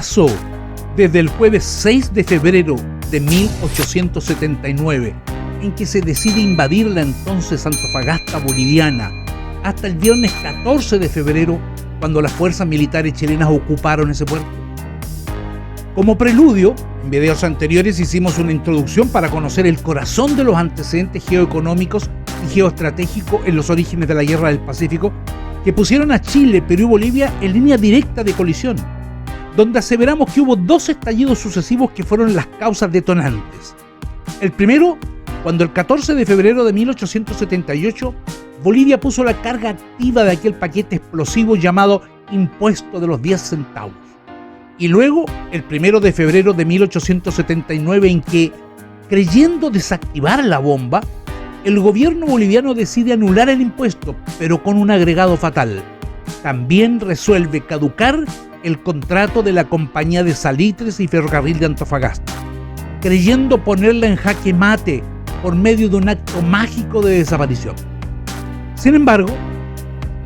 pasó desde el jueves 6 de febrero de 1879, en que se decide invadir la entonces Antofagasta boliviana, hasta el viernes 14 de febrero, cuando las fuerzas militares chilenas ocuparon ese puerto? Como preludio, en videos anteriores hicimos una introducción para conocer el corazón de los antecedentes geoeconómicos y geoestratégicos en los orígenes de la Guerra del Pacífico, que pusieron a Chile, Perú y Bolivia en línea directa de colisión, donde aseveramos que hubo dos estallidos sucesivos que fueron las causas detonantes. El primero, cuando el 14 de febrero de 1878, Bolivia puso la carga activa de aquel paquete explosivo llamado Impuesto de los 10 centavos. Y luego, el 1 de febrero de 1879, en que, creyendo desactivar la bomba, el gobierno boliviano decide anular el impuesto, pero con un agregado fatal. También resuelve caducar el contrato de la Compañía de Salitres y Ferrocarril de Antofagasta, creyendo ponerla en jaque mate por medio de un acto mágico de desaparición. Sin embargo,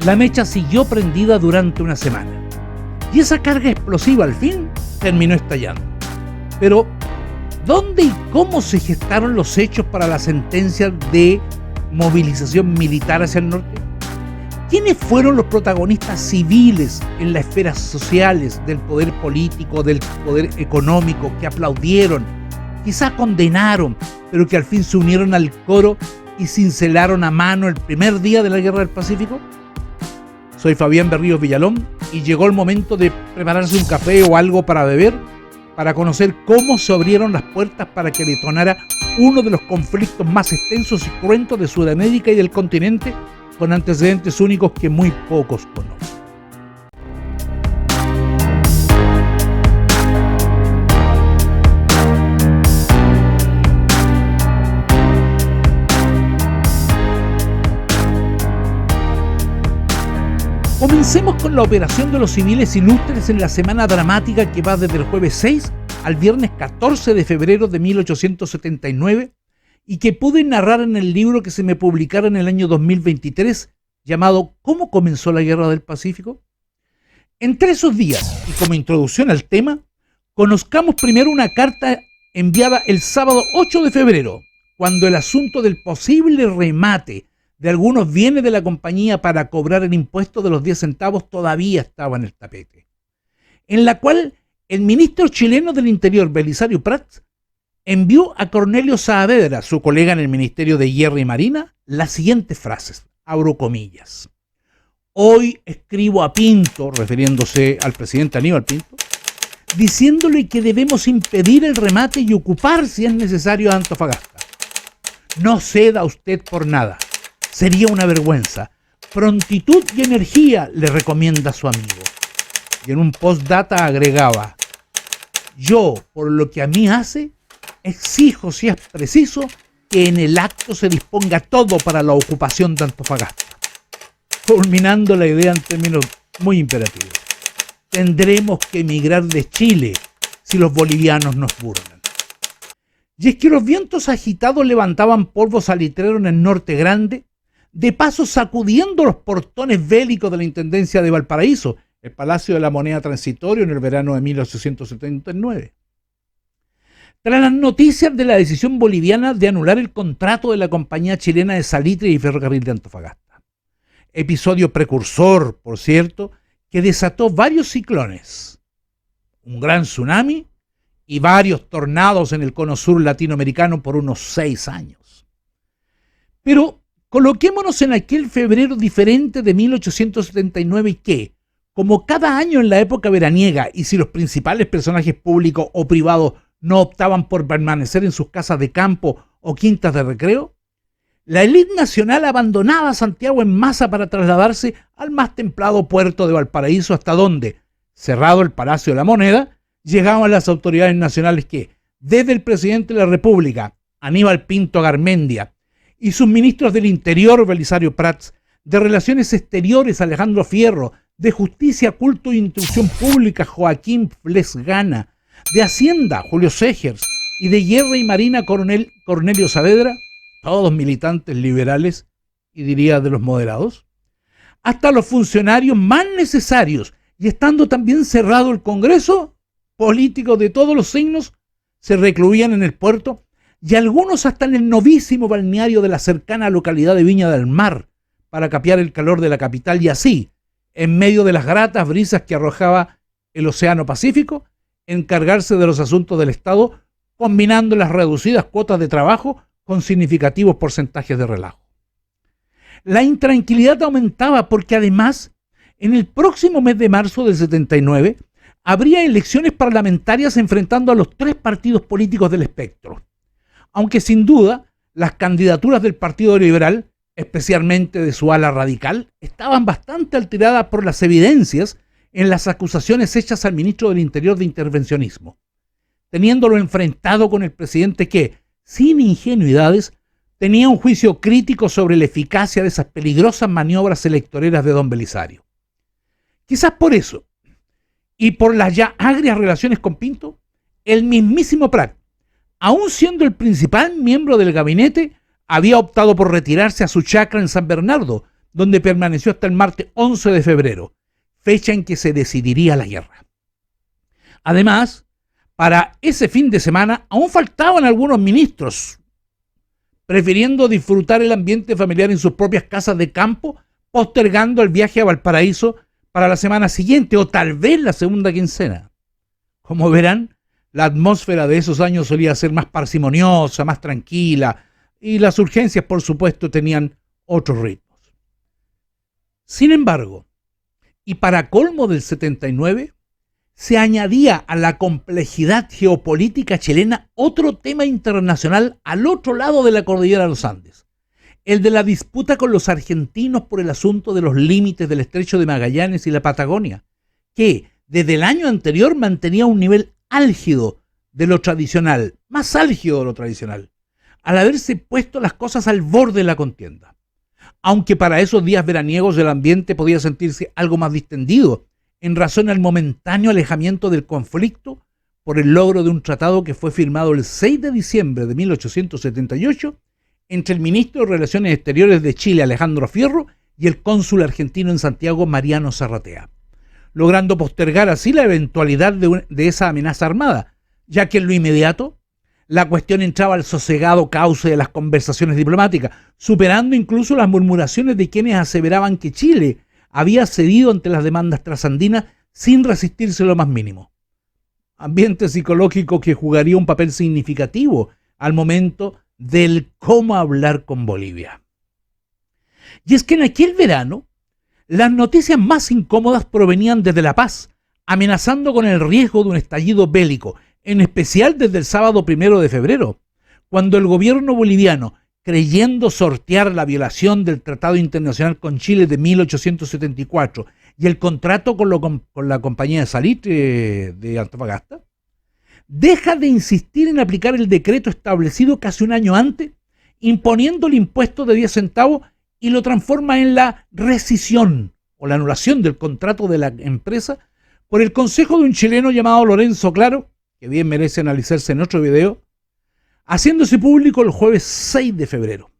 la mecha siguió prendida durante una semana, y esa carga explosiva al fin terminó estallando. Pero, ¿dónde y cómo se gestaron los hechos para la sentencia de movilización militar hacia el norte? ¿Quiénes fueron los protagonistas civiles en las esferas sociales del poder político, del poder económico, que aplaudieron, quizá condenaron, pero que al fin se unieron al coro y cincelaron a mano el primer día de la Guerra del Pacífico? Soy Fabián Berríos Villalón y llegó el momento de prepararse un café o algo para beber, para conocer cómo se abrieron las puertas para que detonara uno de los conflictos más extensos y cruentos de Sudamérica y del continente, con antecedentes únicos que muy pocos conocen. Comencemos con la operación de los civiles ilustres en la semana dramática que va desde el jueves 6 al viernes 14 de febrero de 1879 y que pude narrar en el libro que se me publicara en el año 2023 llamado ¿Cómo comenzó la Guerra del Pacífico? Entre esos días, y como introducción al tema, conozcamos primero una carta enviada el sábado 8 de febrero, cuando el asunto del posible remate de algunos bienes de la compañía para cobrar el impuesto de los 10 centavos todavía estaba en el tapete, en la cual el ministro chileno del Interior, Belisario Prats, envió a Cornelio Saavedra, su colega en el Ministerio de Guerra y Marina, las siguientes frases, abro comillas: hoy escribo a Pinto, refiriéndose al presidente Aníbal Pinto, diciéndole que debemos impedir el remate y ocupar, si es necesario, a Antofagasta. No ceda usted por nada. Sería una vergüenza. Prontitud y energía, le recomienda a su amigo. Y en un postdata agregaba: yo, por lo que a mí hace, exijo, si es preciso, que en el acto se disponga todo para la ocupación de Antofagasta. Culminando la idea en términos muy imperativos: tendremos que emigrar de Chile si los bolivianos nos burlan. Y es que los vientos agitados levantaban polvo salitrero en el Norte Grande, de paso sacudiendo los portones bélicos de la Intendencia de Valparaíso, el Palacio de la Moneda Transitorio, en el verano de 1879. Tras las noticias de la decisión boliviana de anular el contrato de la Compañía Chilena de Salitre y Ferrocarril de Antofagasta. Episodio precursor, por cierto, que desató varios ciclones, un gran tsunami y varios tornados en el cono sur latinoamericano por unos 6 años. Pero coloquémonos en aquel febrero diferente de 1879 que, como cada año en la época veraniega y si los principales personajes públicos o privados no optaban por permanecer en sus casas de campo o quintas de recreo, la élite nacional abandonaba Santiago en masa para trasladarse al más templado puerto de Valparaíso, hasta donde, cerrado el Palacio de la Moneda, llegaban las autoridades nacionales que, desde el presidente de la República, Aníbal Pinto Garmendia, y sus ministros del Interior, Belisario Prats, de Relaciones Exteriores, Alejandro Fierro, de Justicia, Culto e Instrucción Pública, Joaquín Flesgana, de Hacienda, Julio Segers, y de Guerra y Marina, Cornelio Saavedra, todos militantes liberales y diría de los moderados, hasta los funcionarios más necesarios, y estando también cerrado el Congreso, políticos de todos los signos se recluían en el puerto y algunos hasta en el novísimo balneario de la cercana localidad de Viña del Mar para capear el calor de la capital y así, en medio de las gratas brisas que arrojaba el Océano Pacífico, encargarse de los asuntos del Estado, combinando las reducidas cuotas de trabajo con significativos porcentajes de relajo. La intranquilidad aumentaba porque además, en el próximo mes de marzo del 79, habría elecciones parlamentarias enfrentando a los tres partidos políticos del espectro. Aunque sin duda, las candidaturas del Partido Liberal, especialmente de su ala radical, estaban bastante alteradas por las evidencias en las acusaciones hechas al ministro del Interior de intervencionismo, teniéndolo enfrentado con el presidente que, sin ingenuidades, tenía un juicio crítico sobre la eficacia de esas peligrosas maniobras electoreras de don Belisario. Quizás por eso, y por las ya agrias relaciones con Pinto, el mismísimo Prat, aun siendo el principal miembro del gabinete, había optado por retirarse a su chacra en San Bernardo, donde permaneció hasta el martes 11 de febrero, fecha en que se decidiría la guerra. Además, para ese fin de semana aún faltaban algunos ministros, prefiriendo disfrutar el ambiente familiar en sus propias casas de campo, postergando el viaje a Valparaíso para la semana siguiente o tal vez la segunda quincena. Como verán, la atmósfera de esos años solía ser más parsimoniosa, más tranquila, y las urgencias, por supuesto, tenían otros ritmos. Sin embargo, y para colmo del 79, se añadía a la complejidad geopolítica chilena otro tema internacional al otro lado de la cordillera de los Andes, el de la disputa con los argentinos por el asunto de los límites del estrecho de Magallanes y la Patagonia, que desde el año anterior mantenía un nivel álgido de lo tradicional, más álgido de lo tradicional, al haberse puesto las cosas al borde de la contienda. Aunque para esos días veraniegos el ambiente podía sentirse algo más distendido, en razón al momentáneo alejamiento del conflicto por el logro de un tratado que fue firmado el 6 de diciembre de 1878 entre el ministro de Relaciones Exteriores de Chile, Alejandro Fierro, y el cónsul argentino en Santiago, Mariano Zarratea, logrando postergar así la eventualidad de esa amenaza armada, ya que en lo inmediato la cuestión entraba al sosegado cauce de las conversaciones diplomáticas, superando incluso las murmuraciones de quienes aseveraban que Chile había cedido ante las demandas trasandinas sin resistirse lo más mínimo. Ambiente psicológico que jugaría un papel significativo al momento del cómo hablar con Bolivia. Y es que en aquel verano, las noticias más incómodas provenían desde La Paz, amenazando con el riesgo de un estallido bélico, en especial desde el sábado 1 de febrero, cuando el gobierno boliviano, creyendo sortear la violación del Tratado Internacional con Chile de 1874 y el contrato con la compañía de salitre de Antofagasta, deja de insistir en aplicar el decreto establecido casi un año antes, imponiendo el impuesto de 10 centavos y lo transforma en la rescisión o la anulación del contrato de la empresa por el consejo de un chileno llamado Lorenzo Claro, que bien merece analizarse en otro video, haciéndose público el jueves 6 de febrero.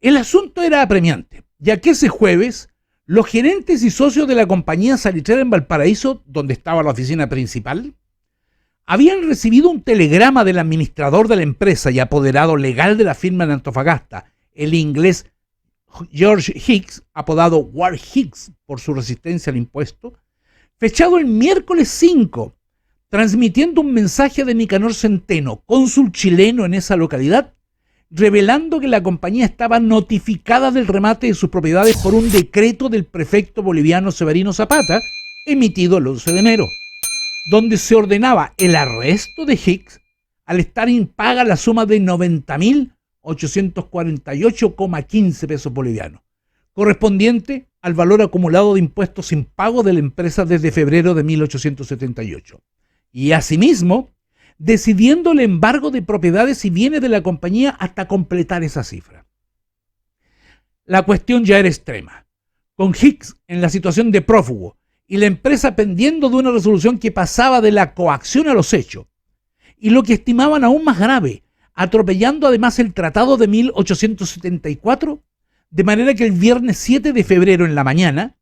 El asunto era apremiante, ya que ese jueves los gerentes y socios de la compañía salitrera en Valparaíso, donde estaba la oficina principal, habían recibido un telegrama del administrador de la empresa y apoderado legal de la firma en Antofagasta, el inglés George Hicks, apodado War Hicks por su resistencia al impuesto, fechado el miércoles 5, transmitiendo un mensaje de Nicanor Centeno, cónsul chileno en esa localidad, revelando que la compañía estaba notificada del remate de sus propiedades por un decreto del prefecto boliviano Severino Zapata, emitido el 11 de enero, donde se ordenaba el arresto de Hicks al estar impaga la suma de 90.848,15 pesos bolivianos, correspondiente al valor acumulado de impuestos sin pago de la empresa desde febrero de 1878. Y asimismo, decidiendo el embargo de propiedades y bienes de la compañía hasta completar esa cifra. La cuestión ya era extrema, con Hicks en la situación de prófugo y la empresa pendiendo de una resolución que pasaba de la coacción a los hechos, y lo que estimaban aún más grave, atropellando además el tratado de 1874, de manera que el viernes 7 de febrero en la mañana,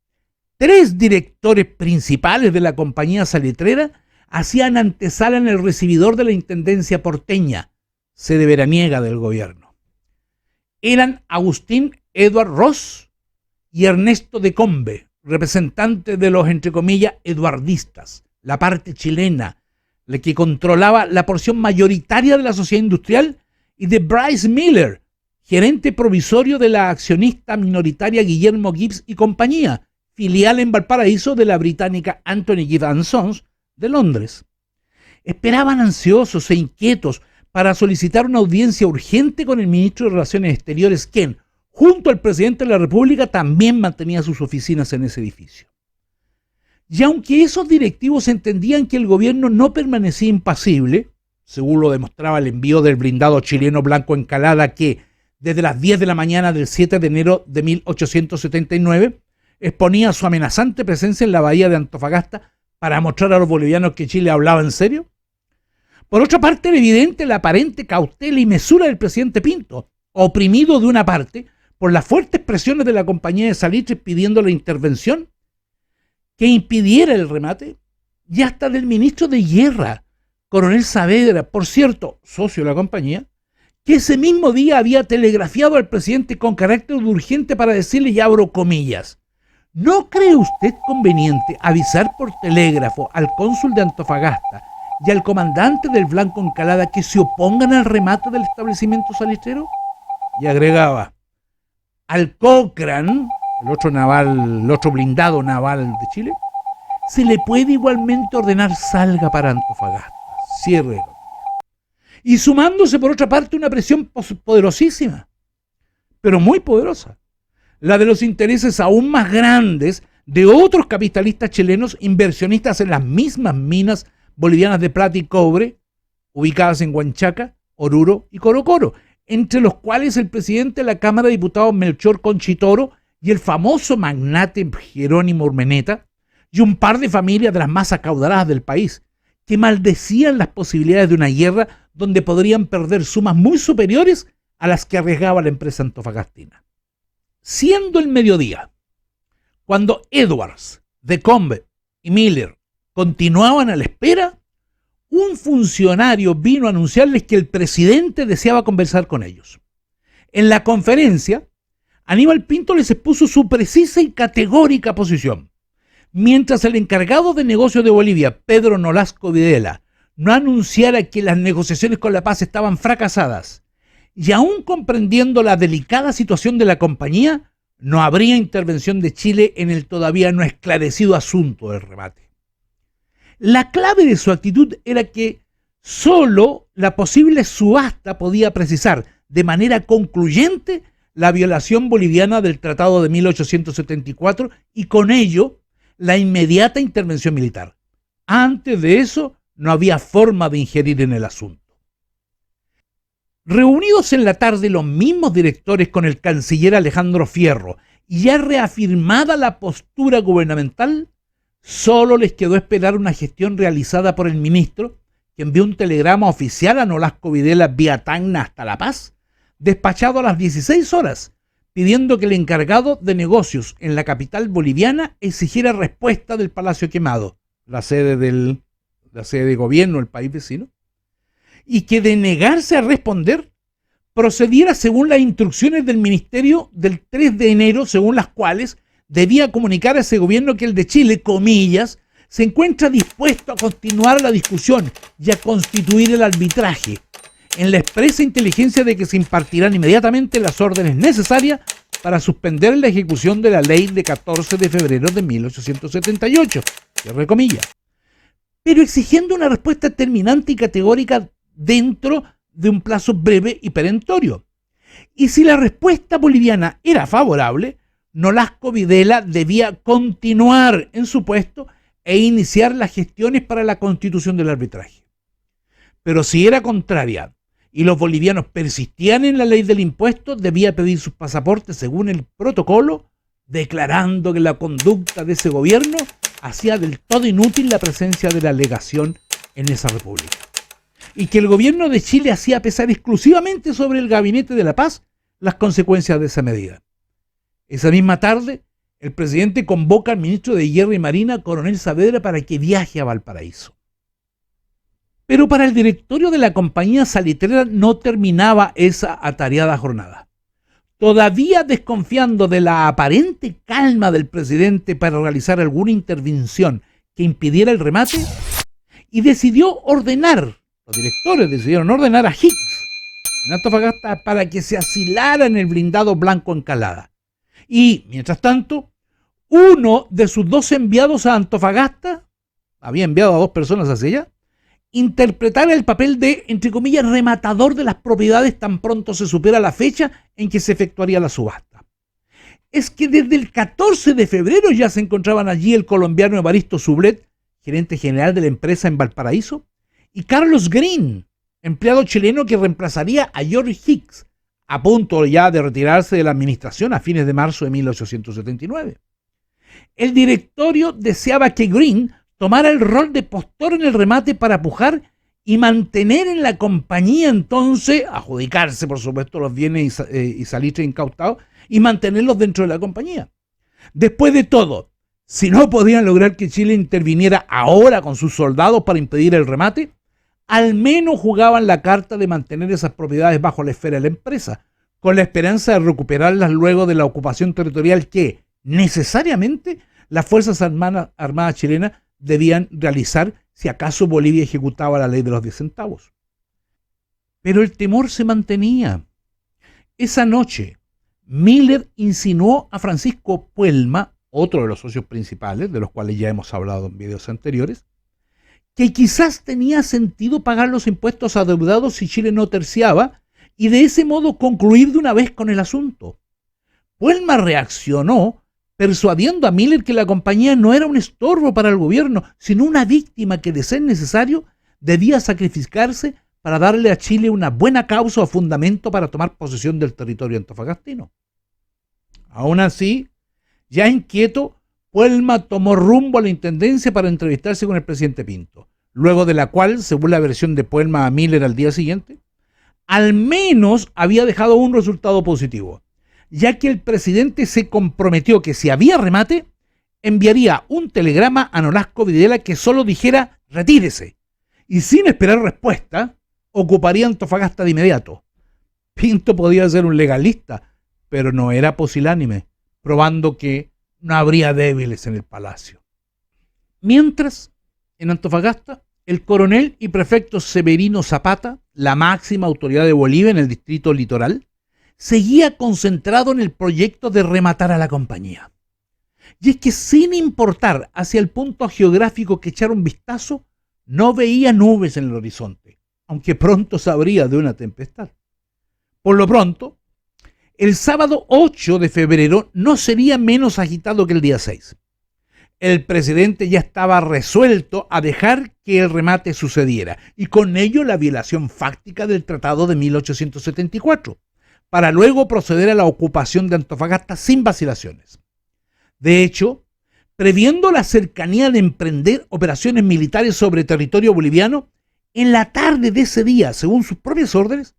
3 directores principales de la compañía salitrera hacían antesala en el recibidor de la Intendencia porteña, sede veraniega del gobierno. Eran Agustín Edward Ross y Ernesto de Combe, representantes de los, entre comillas, eduardistas, la parte chilena, la que controlaba la porción mayoritaria de la sociedad industrial, y de Bryce Miller, gerente provisorio de la accionista minoritaria Guillermo Gibbs y compañía, filial en Valparaíso de la británica Anthony Gibbs & Sons de Londres. Esperaban ansiosos e inquietos para solicitar una audiencia urgente con el ministro de Relaciones Exteriores, quien, junto al presidente de la República, también mantenía sus oficinas en ese edificio. Y aunque esos directivos entendían que el gobierno no permanecía impasible, según lo demostraba el envío del blindado chileno Blanco Encalada, que desde las 10 de la mañana del 7 de enero de 1879 exponía su amenazante presencia en la bahía de Antofagasta para mostrar a los bolivianos que Chile hablaba en serio. Por otra parte, era evidente la aparente cautela y mesura del presidente Pinto, oprimido de una parte por las fuertes presiones de la compañía de salitres pidiendo la intervención que impidiera el remate, y hasta del ministro de Guerra, coronel Saavedra, por cierto, socio de la compañía, que ese mismo día había telegrafiado al presidente con carácter urgente para decirle, y abro comillas, ¿no cree usted conveniente avisar por telégrafo al cónsul de Antofagasta y al comandante del Blanco Encalada que se opongan al remate del establecimiento salitrero? Y agregaba, al Cochrane, el otro blindado naval de Chile, se le puede igualmente ordenar salga para Antofagasta. Cierre. Y sumándose por otra parte una presión poderosísima, pero muy poderosa, la de los intereses aún más grandes de otros capitalistas chilenos inversionistas en las mismas minas bolivianas de plata y cobre, ubicadas en Huanchaca, Oruro y Coro Coro, entre los cuales el presidente de la Cámara de Diputados Melchor Conchitoro y el famoso magnate Jerónimo Urmeneta, y un par de familias de las más acaudaladas del país, que maldecían las posibilidades de una guerra donde podrían perder sumas muy superiores a las que arriesgaba la empresa antofagastina. Siendo el mediodía, cuando Edwards, de Combe y Miller continuaban a la espera, un funcionario vino a anunciarles que el presidente deseaba conversar con ellos. En la conferencia, Aníbal Pinto les expuso su precisa y categórica posición. Mientras el encargado de negocios de Bolivia, Pedro Nolasco Videla, no anunciara que las negociaciones con La Paz estaban fracasadas, y aún comprendiendo la delicada situación de la compañía, no habría intervención de Chile en el todavía no esclarecido asunto del remate. La clave de su actitud era que solo la posible subasta podía precisar de manera concluyente la violación boliviana del Tratado de 1874 y con ello la inmediata intervención militar. Antes de eso no había forma de ingerir en el asunto. Reunidos en la tarde los mismos directores con el canciller Alejandro Fierro y ya reafirmada la postura gubernamental, solo les quedó esperar una gestión realizada por el ministro, que envió un telegrama oficial a Nolasco Videla vía Tacna hasta La Paz, despachado a las 16 horas, pidiendo que el encargado de negocios en la capital boliviana exigiera respuesta del Palacio Quemado, la sede de gobierno del país vecino, y que de negarse a responder, procediera según las instrucciones del ministerio del 3 de enero, según las cuales debía comunicar a ese gobierno que el de Chile, comillas, se encuentra dispuesto a continuar la discusión y a constituir el arbitraje, en la expresa inteligencia de que se impartirán inmediatamente las órdenes necesarias para suspender la ejecución de la ley de 14 de febrero de 1878, cierre comillas, pero exigiendo una respuesta terminante y categórica dentro de un plazo breve y perentorio. Y si la respuesta boliviana era favorable, Nolasco Videla debía continuar en su puesto e iniciar las gestiones para la constitución del arbitraje. Pero si era contraria y los bolivianos persistían en la ley del impuesto, debía pedir sus pasaportes según el protocolo, declarando que la conducta de ese gobierno hacía del todo inútil la presencia de la legación en esa república, y que el gobierno de Chile hacía pesar exclusivamente sobre el Gabinete de la Paz las consecuencias de esa medida. Esa misma tarde, el presidente convoca al ministro de Guerra y Marina, coronel Saavedra, para que viaje a Valparaíso. Pero para el directorio de la compañía salitrera no terminaba esa atareada jornada. Todavía desconfiando de la aparente calma del presidente para realizar alguna intervención que impidiera el remate, los directores decidieron ordenar a Hicks en Antofagasta para que se asilara en el blindado Blanco Encalada. Y, mientras tanto, uno de sus 2 enviados a Antofagasta, había enviado a 2 personas hacia allá, interpretara el papel de, entre comillas, rematador de las propiedades tan pronto se supiera la fecha en que se efectuaría la subasta. Es que desde el 14 de febrero ya se encontraban allí el colombiano Evaristo Sublet, gerente general de la empresa en Valparaíso, y Carlos Green, empleado chileno que reemplazaría a George Hicks, a punto ya de retirarse de la administración a fines de marzo de 1879. El directorio deseaba que Green tomara el rol de postor en el remate para pujar y mantener en la compañía entonces, adjudicarse por supuesto los bienes y salitres incautados y mantenerlos dentro de la compañía. Después de todo, si no podían lograr que Chile interviniera ahora con sus soldados para impedir el remate, al menos jugaban la carta de mantener esas propiedades bajo la esfera de la empresa, con la esperanza de recuperarlas luego de la ocupación territorial que, necesariamente, las Fuerzas Armadas chilenas debían realizar si acaso Bolivia ejecutaba la ley de los 10 centavos. Pero el temor se mantenía. Esa noche, Miller insinuó a Francisco Puelma, otro de los socios principales, de los cuales ya hemos hablado en videos anteriores, que quizás tenía sentido pagar los impuestos adeudados si Chile no terciaba y de ese modo concluir de una vez con el asunto. Puelma reaccionó persuadiendo a Miller que la compañía no era un estorbo para el gobierno, sino una víctima que, de ser necesario, debía sacrificarse para darle a Chile una buena causa o fundamento para tomar posesión del territorio antofagastino. Aún así, ya inquieto, Puelma tomó rumbo a la intendencia para entrevistarse con el presidente Pinto, luego de la cual, según la versión de Puelma a Miller al día siguiente, al menos había dejado un resultado positivo, ya que el presidente se comprometió que si había remate, enviaría un telegrama a Nolasco Videla que solo dijera retírese, y sin esperar respuesta, ocuparía Antofagasta de inmediato. Pinto podía ser un legalista, pero no era pusilánime, probando que no habría débiles en el palacio. Mientras, en Antofagasta, el coronel y prefecto Severino Zapata, la máxima autoridad de Bolivia en el distrito litoral, seguía concentrado en el proyecto de rematar a la compañía. Y es que sin importar hacia el punto geográfico que echara un vistazo, no veía nubes en el horizonte, aunque pronto sabría de una tempestad. Por lo pronto, el sábado 8 de febrero no sería menos agitado que el día 6. El presidente ya estaba resuelto a dejar que el remate sucediera, y con ello la violación fáctica del Tratado de 1874, para luego proceder a la ocupación de Antofagasta sin vacilaciones. De hecho, previendo la cercanía de emprender operaciones militares sobre territorio boliviano, en la tarde de ese día, según sus propias órdenes,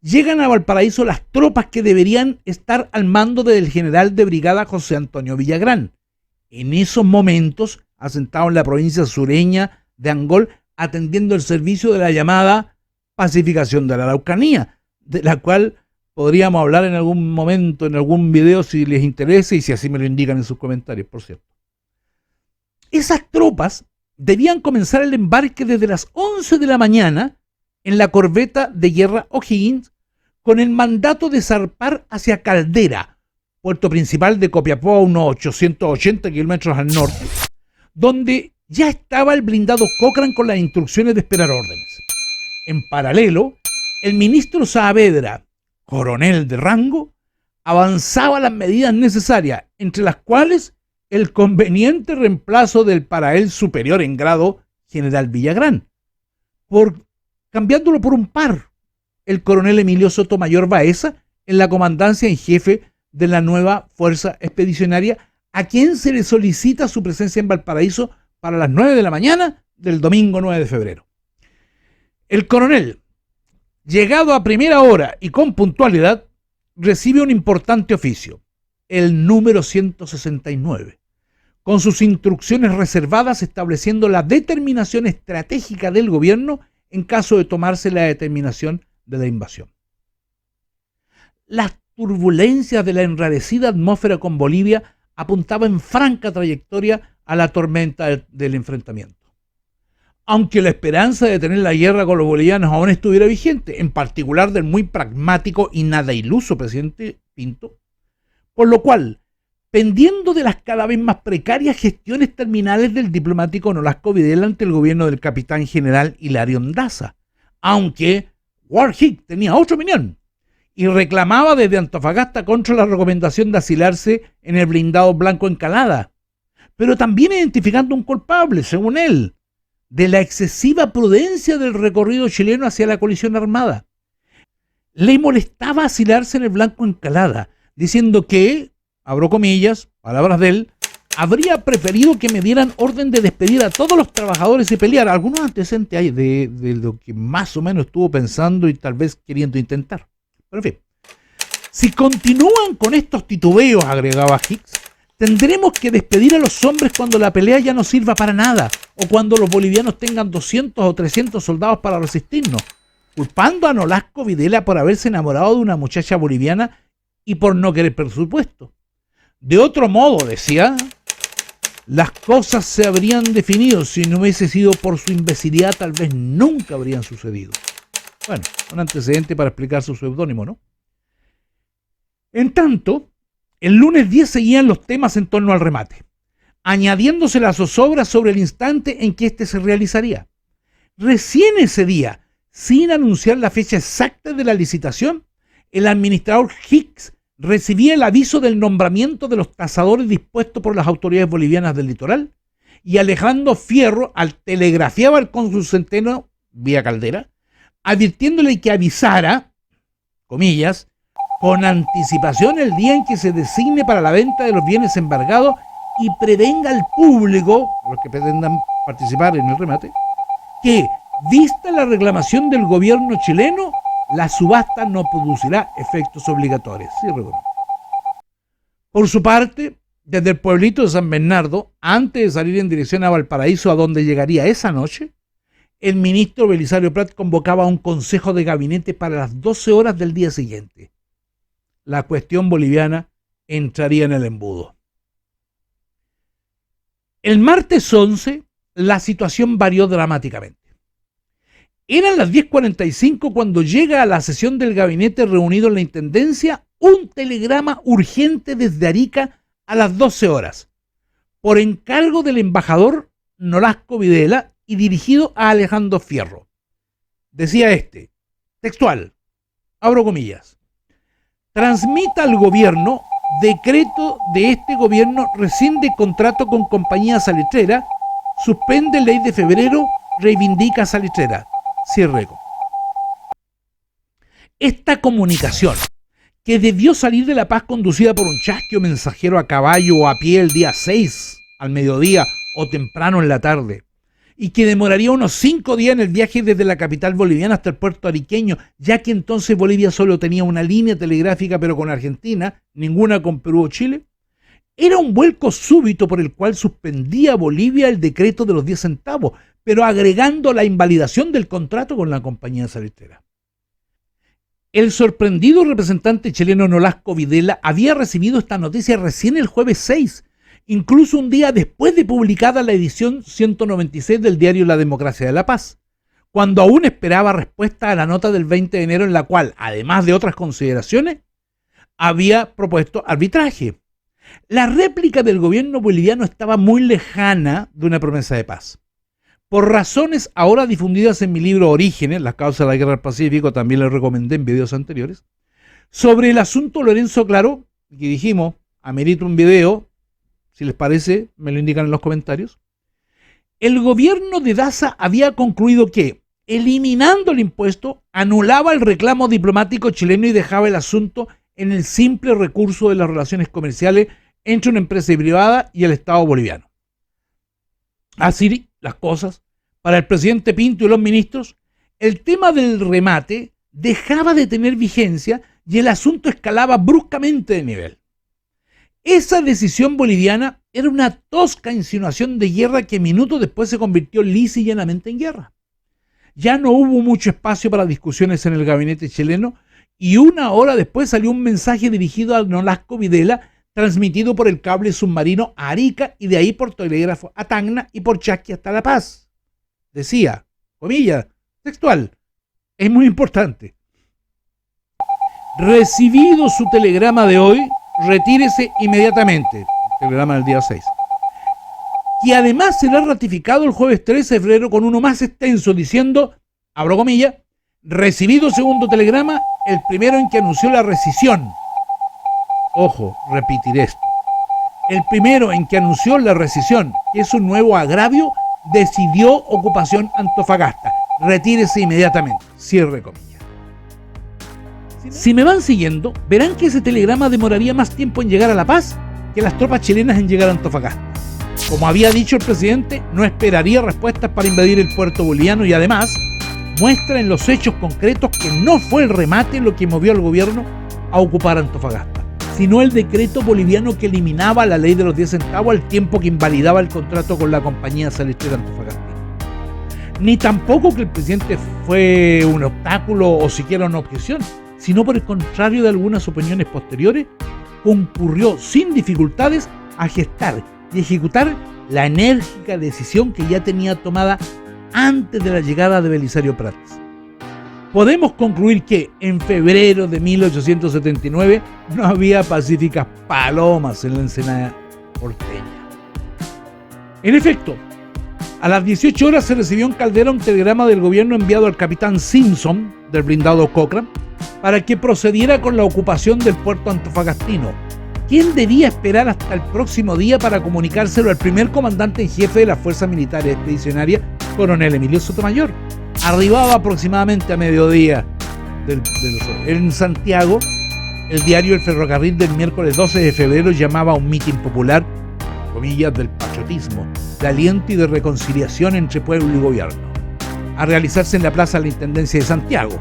llegan a Valparaíso las tropas que deberían estar al mando del general de brigada José Antonio Villagrán, en esos momentos asentado en la provincia sureña de Angol, atendiendo el servicio de la llamada pacificación de la Araucanía, de la cual podríamos hablar en algún momento, en algún video, si les interesa y si así me lo indican en sus comentarios, por cierto. Esas tropas debían comenzar el embarque desde las 11 de la mañana en la corbeta de guerra O'Higgins, con el mandato de zarpar hacia Caldera, puerto principal de Copiapó, a unos 880 kilómetros al norte, donde ya estaba el blindado Cochrane con las instrucciones de esperar órdenes. En paralelo, el ministro Saavedra, coronel de rango, avanzaba las medidas necesarias, entre las cuales el conveniente reemplazo del para él superior en grado general Villagrán, cambiándolo por un par, el coronel Emilio Sotomayor Baeza, en la comandancia en jefe de la nueva fuerza expedicionaria, a quien se le solicita su presencia en Valparaíso para las 9 de la mañana del domingo 9 de febrero. El coronel, llegado a primera hora y con puntualidad, recibe un importante oficio, el número 169, con sus instrucciones reservadas estableciendo la determinación estratégica del gobierno en caso de tomarse la determinación de la invasión. Las turbulencias de la enrarecida atmósfera con Bolivia apuntaban en franca trayectoria a la tormenta del enfrentamiento. Aunque la esperanza de tener la guerra con los bolivianos aún estuviera vigente, en particular del muy pragmático y nada iluso presidente Pinto, por lo cual, pendiendo de las cada vez más precarias gestiones terminales del diplomático Nolasco Videla ante el gobierno del capitán general Hilario Daza, aunque Warhick tenía otra opinión y reclamaba desde Antofagasta contra la recomendación de asilarse en el blindado Blanco Encalada, pero también identificando un culpable, según él, de la excesiva prudencia del recorrido chileno hacia la coalición armada. Le molestaba asilarse en el Blanco Encalada, diciendo que, abro comillas, palabras de él, habría preferido que me dieran orden de despedir a todos los trabajadores y pelear. Algunos antecedentes hay de lo que más o menos estuvo pensando y tal vez queriendo intentar. Pero en fin, si continúan con estos titubeos, agregaba Hicks, tendremos que despedir a los hombres cuando la pelea ya no sirva para nada, o cuando los bolivianos tengan 200 o 300 soldados para resistirnos, culpando a Nolasco Videla por haberse enamorado de una muchacha boliviana y por no querer presupuesto. De otro modo, decía, las cosas se habrían definido. Si no hubiese sido por su imbecilidad, tal vez nunca habrían sucedido. Bueno, un antecedente para explicar su seudónimo, ¿no? En tanto, el lunes 10 seguían los temas en torno al remate, añadiéndose la zozobra sobre el instante en que éste se realizaría. Recién ese día, sin anunciar la fecha exacta de la licitación, el administrador Hicks recibía el aviso del nombramiento de los tasadores dispuestos por las autoridades bolivianas del litoral, y Alejandro Fierro telegrafiaba al cónsul Centeno vía Caldera, advirtiéndole que avisara, comillas, con anticipación el día en que se designe para la venta de los bienes embargados y prevenga al público, a los que pretendan participar en el remate, que, vista la reclamación del gobierno chileno, la subasta no producirá efectos obligatorios. Sí, por su parte, desde el pueblito de San Bernardo, antes de salir en dirección a Valparaíso, a donde llegaría esa noche, el ministro Belisario Prat convocaba un consejo de gabinete para las 12 horas del día siguiente. La cuestión boliviana entraría en el embudo. El martes 11, la situación varió dramáticamente. Eran las 10:45 cuando llega a la sesión del gabinete reunido en la Intendencia un telegrama urgente desde Arica a las 12 horas, por encargo del embajador Nolasco Videla y dirigido a Alejandro Fierro. Decía textual, abro comillas, transmita al gobierno decreto de este gobierno, rescinde contrato con compañía salitrera, suspende ley de febrero, reivindica salitrera. Cierre. Esta comunicación, que debió salir de La Paz conducida por un chasquio mensajero a caballo o a pie el día 6 al mediodía o temprano en la tarde, y que demoraría unos 5 días en el viaje desde la capital boliviana hasta el puerto ariqueño, ya que entonces Bolivia solo tenía una línea telegráfica pero con Argentina, ninguna con Perú o Chile, era un vuelco súbito por el cual suspendía Bolivia el decreto de los 10 centavos, pero agregando la invalidación del contrato con la compañía salitrera. El sorprendido representante chileno Nolasco Videla había recibido esta noticia recién el jueves 6, incluso un día después de publicada la edición 196 del diario La Democracia de La Paz, cuando aún esperaba respuesta a la nota del 20 de enero en la cual, además de otras consideraciones, había propuesto arbitraje. La réplica del gobierno boliviano estaba muy lejana de una promesa de paz. Por razones ahora difundidas en mi libro Orígenes, las causas de la guerra del Pacífico, también les recomendé en videos anteriores, sobre el asunto Lorenzo Claro, que dijimos, amerita un video, si les parece, me lo indican en los comentarios. El gobierno de Daza había concluido que, eliminando el impuesto, anulaba el reclamo diplomático chileno y dejaba el asunto en el simple recurso de las relaciones comerciales entre una empresa privada y el Estado boliviano. Así las cosas, para el presidente Pinto y los ministros, el tema del remate dejaba de tener vigencia y el asunto escalaba bruscamente de nivel. Esa decisión boliviana era una tosca insinuación de guerra que minutos después se convirtió lisa y llanamente en guerra. Ya no hubo mucho espacio para discusiones en el gabinete chileno y una hora después salió un mensaje dirigido a Nolasco Videla, transmitido por el cable submarino a Arica y de ahí por telégrafo a Tacna y por Chasqui hasta La Paz. Decía, comillas, textual, es muy importante. Recibido su telegrama de hoy, retírese inmediatamente. Telegrama del día 6. Y además será ratificado el jueves 13 de febrero con uno más extenso diciendo, abro comillas, recibido segundo telegrama, el primero en que anunció la rescisión. Ojo, repetiré esto. El primero en que anunció la rescisión, que es un nuevo agravio, decidió ocupación Antofagasta. Retírese inmediatamente. Cierre comillas. Si me van siguiendo, verán que ese telegrama demoraría más tiempo en llegar a La Paz que las tropas chilenas en llegar a Antofagasta. Como había dicho el presidente, no esperaría respuestas para invadir el puerto boliviano y además muestra en los hechos concretos que no fue el remate lo que movió al gobierno a ocupar Antofagasta, sino el decreto boliviano que eliminaba la ley de los 10 centavos al tiempo que invalidaba el contrato con la compañía salitrera Antofagasta. Ni tampoco que el presidente fue un obstáculo o siquiera una objeción, sino por el contrario de algunas opiniones posteriores, concurrió sin dificultades a gestar y ejecutar la enérgica decisión que ya tenía tomada antes de la llegada de Belisario Prats. Podemos concluir que en febrero de 1879 no había pacíficas palomas en la Ensenada porteña. En efecto, a las 18 horas se recibió en Caldera un telegrama del gobierno enviado al capitán Simpson del blindado Cochrane para que procediera con la ocupación del puerto antofagastino, quien debía esperar hasta el próximo día para comunicárselo al primer comandante en jefe de las Fuerzas Militares Expedicionarias, coronel Emilio Sotomayor. Arribaba aproximadamente a mediodía en Santiago. El diario El Ferrocarril del miércoles 12 de febrero llamaba a un mitin popular, comillas, del patriotismo, de aliento y de reconciliación entre pueblo y gobierno, a realizarse en la Plaza de la Intendencia de Santiago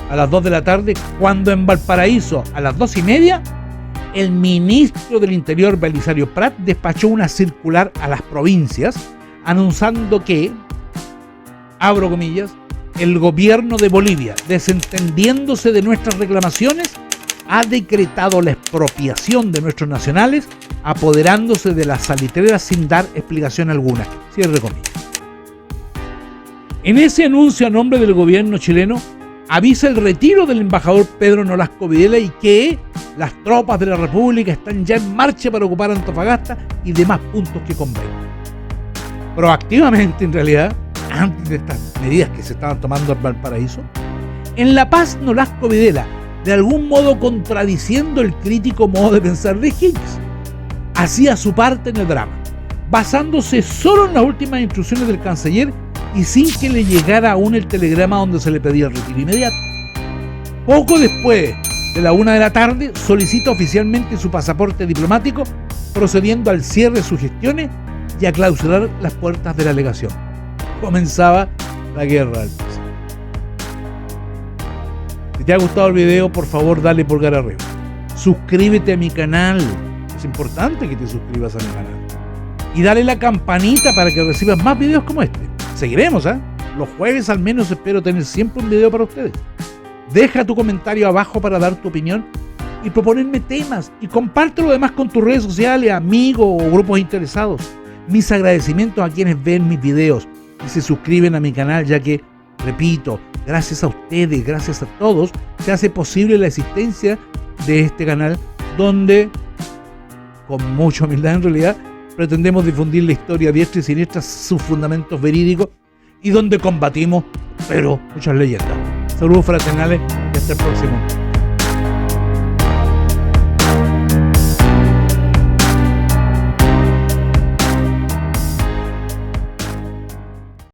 a las 2 de la tarde, cuando en Valparaíso a las 2:30 el ministro del Interior Belisario Prat despachó una circular a las provincias anunciando que, abro comillas, el gobierno de Bolivia, desentendiéndose de nuestras reclamaciones, ha decretado la expropiación de nuestros nacionales, apoderándose de las salitreras sin dar explicación alguna. Cierre comillas. En ese anuncio a nombre del gobierno chileno, avisa el retiro del embajador Pedro Nolasco Videla y que las tropas de la República están ya en marcha para ocupar Antofagasta y demás puntos que convengan. Proactivamente, en realidad, antes de estas medidas que se estaban tomando en Valparaíso, en La Paz Nolasco Videla, de algún modo contradiciendo el crítico modo de pensar de Higgins, hacía su parte en el drama, basándose solo en las últimas instrucciones del canciller y sin que le llegara aún el telegrama donde se le pedía el retiro inmediato. Poco después de la 1 de la tarde, solicita oficialmente su pasaporte diplomático, procediendo al cierre de sus gestiones y a clausurar las puertas de la legación. Comenzaba la guerra del Pacífico. Si te ha gustado el video, por favor dale pulgar arriba. Suscríbete a mi canal. Es importante que te suscribas a mi canal. Y dale la campanita para que recibas más videos como este. Seguiremos, los jueves al menos espero tener siempre un video para ustedes. Deja tu comentario abajo para dar tu opinión y proponerme temas, y comparte lo demás con tus redes sociales, amigos o grupos interesados. Mis agradecimientos a quienes ven mis videos y se suscriben a mi canal, ya que, repito, gracias a ustedes, gracias a todos, se hace posible la existencia de este canal donde, con mucha humildad en realidad, pretendemos difundir la historia diestra y siniestra, sus fundamentos verídicos, y donde combatimos, pero muchas leyendas. Saludos fraternales y hasta el próximo.